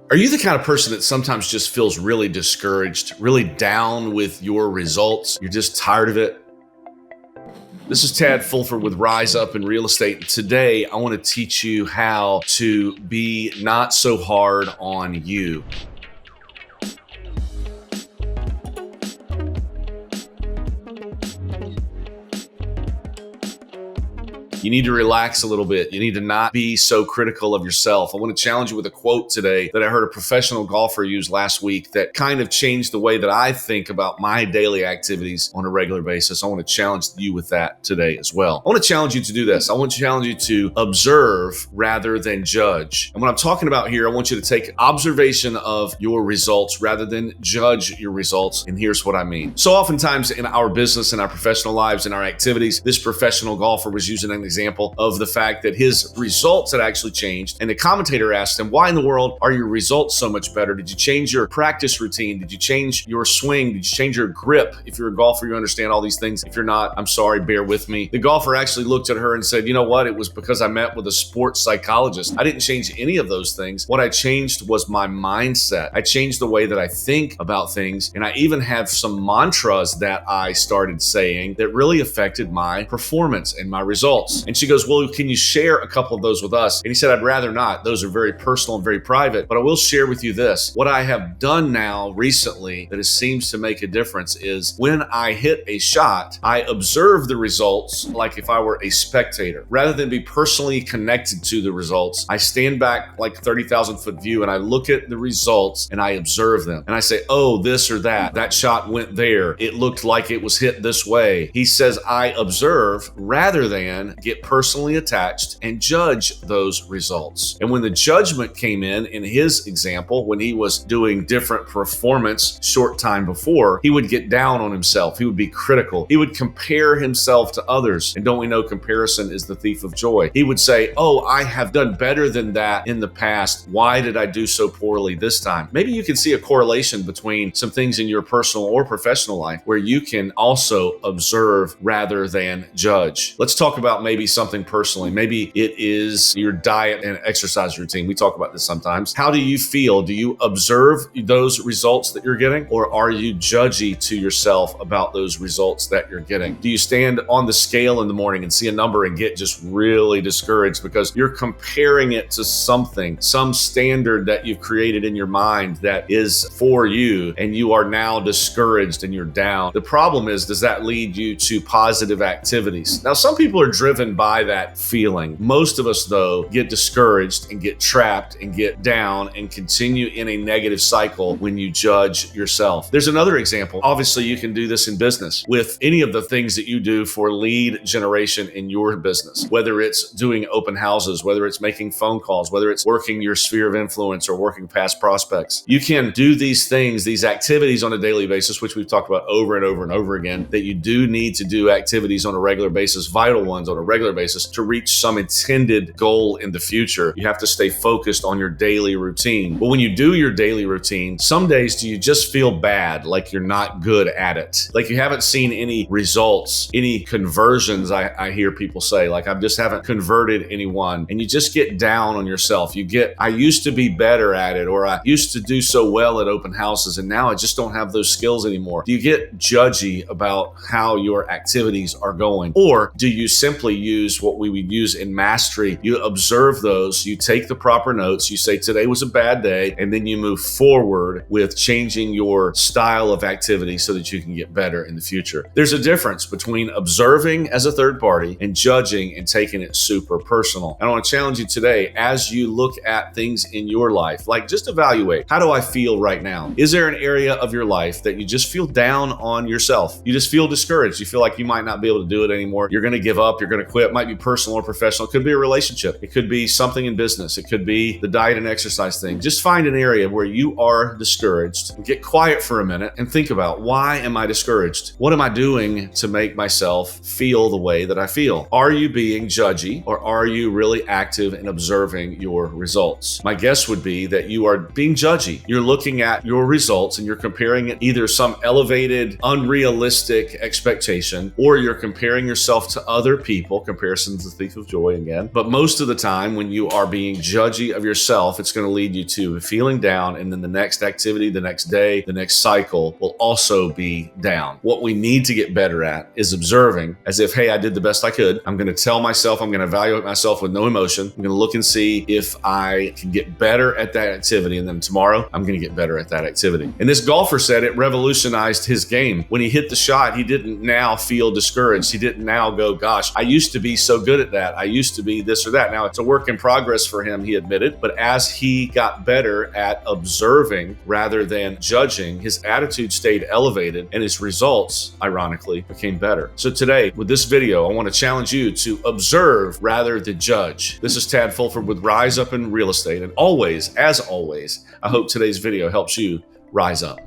Are you the kind of person that sometimes just feels really discouraged, really down with your results? You're just tired of it? This is Tad Fulford with Rise Up in Real Estate. Today, I want to teach you how to be not so hard on you. You need to relax a little bit. You need to not be so critical of yourself. I want to challenge you with a quote today that I heard a professional golfer use last week that kind of changed the way that I think about my daily activities on a regular basis. I want to challenge you with that today as well. I want to challenge you to do this. I want to challenge you to observe rather than judge. And what I'm talking about here, I want you to take observation of your results rather than judge your results. And here's what I mean. So oftentimes in our business, in our professional lives, in our activities, this professional golfer was using an example of the fact that his results had actually changed. And the commentator asked him, why in the world are your results so much better? Did you change your practice routine? Did you change your swing? Did you change your grip? If you're a golfer, you understand all these things. If you're not, I'm sorry, bear with me. The golfer actually looked at her and said, you know what? It was because I met with a sports psychologist. I didn't change any of those things. What I changed was my mindset. I changed the way that I think about things. And I even have some mantras that I started saying that really affected my performance and my results. And she goes, well, can you share a couple of those with us? And he said, I'd rather not. Those are very personal and very private, but I will share with you this. What I have done now recently that seems to make a difference is when I hit a shot, I observe the results like if I were a spectator. Rather than be personally connected to the results, I stand back like 30,000 foot view and I look at the results and I observe them. And I say, oh, this or that. That shot went there. It looked like it was hit this way. He says, I observe rather than get personally attached and judge those results. And when the judgment came in his example, when he was doing different performance short time before, he would get down on himself. He would be critical. He would compare himself to others. And don't we know comparison is the thief of joy? He would say, oh, I have done better than that in the past. Why did I do so poorly this time? Maybe you can see a correlation between some things in your personal or professional life where you can also observe rather than judge. Let's talk about maybe something personally. Maybe it is your diet and exercise routine. We talk about this sometimes. How do you feel? Do you observe those results that you're getting, or are you judgy to yourself about those results that you're getting? Do you stand on the scale in the morning and see a number and get just really discouraged because you're comparing it to something, some standard that you've created in your mind that is for you, and you are now discouraged and you're down? The problem is, does that lead you to positive activities? Now, some people are driven by that feeling. Most of us, though, get discouraged and get trapped and get down and continue in a negative cycle when you judge yourself. There's another example. Obviously, you can do this in business with any of the things that you do for lead generation in your business, whether it's doing open houses, whether it's making phone calls, whether it's working your sphere of influence or working past prospects. You can do these things, these activities on a daily basis, which we've talked about over and over and over again, that you do need to do activities on a regular basis, vital ones on a regular basis, to reach some intended goal in the future. You have to stay focused on your daily routine. But when you do your daily routine, some days do you just feel bad, like you're not good at it, like you haven't seen any results, any conversions. I hear people say, like, I just haven't converted anyone, and you just get down on yourself. You get, I used to be better at it, or I used to do so well at open houses, and now I just don't have those skills anymore. Do you get judgy about how your activities are going? Or do you simply use what we would use in mastery? You observe those, you take the proper notes, you say today was a bad day, and then you move forward with changing your style of activity so that you can get better in the future. There's a difference between observing as a third party and judging and taking it super personal. And I want to challenge you today, as you look at things in your life, like just evaluate, how do I feel right now? Is there an area of your life that you just feel down on yourself? You just feel discouraged. You feel like you might not be able to do it anymore. You're going to give up. You're going to quit. It might be personal or professional. It could be a relationship. It could be something in business. It could be the diet and exercise thing. Just find an area where you are discouraged and get quiet for a minute and think about, why am I discouraged? What am I doing to make myself feel the way that I feel? Are you being judgy, or are you really active in observing your results? My guess would be that you are being judgy. You're looking at your results and you're comparing it either some elevated, unrealistic expectation, or you're comparing yourself to other people, Comparison's the thief of joy again. But most of the time, when you are being judgy of yourself, it's going to lead you to feeling down. And then the next activity, the next day, the next cycle will also be down. What we need to get better at is observing as if, hey, I did the best I could. I'm going to tell myself, I'm going to evaluate myself with no emotion. I'm going to look and see if I can get better at that activity. And then tomorrow, I'm going to get better at that activity. And this golfer said it revolutionized his game. When he hit the shot, he didn't now feel discouraged. He didn't now go, gosh, I used to be so good at that. I used to be this or that. Now it's a work in progress for him, he admitted. But as he got better at observing rather than judging, his attitude stayed elevated and his results, ironically, became better. So today, with this video, I want to challenge you to observe rather than judge. This is Tad Fulford with Rise Up in Real Estate. And always, as always, I hope today's video helps you rise up.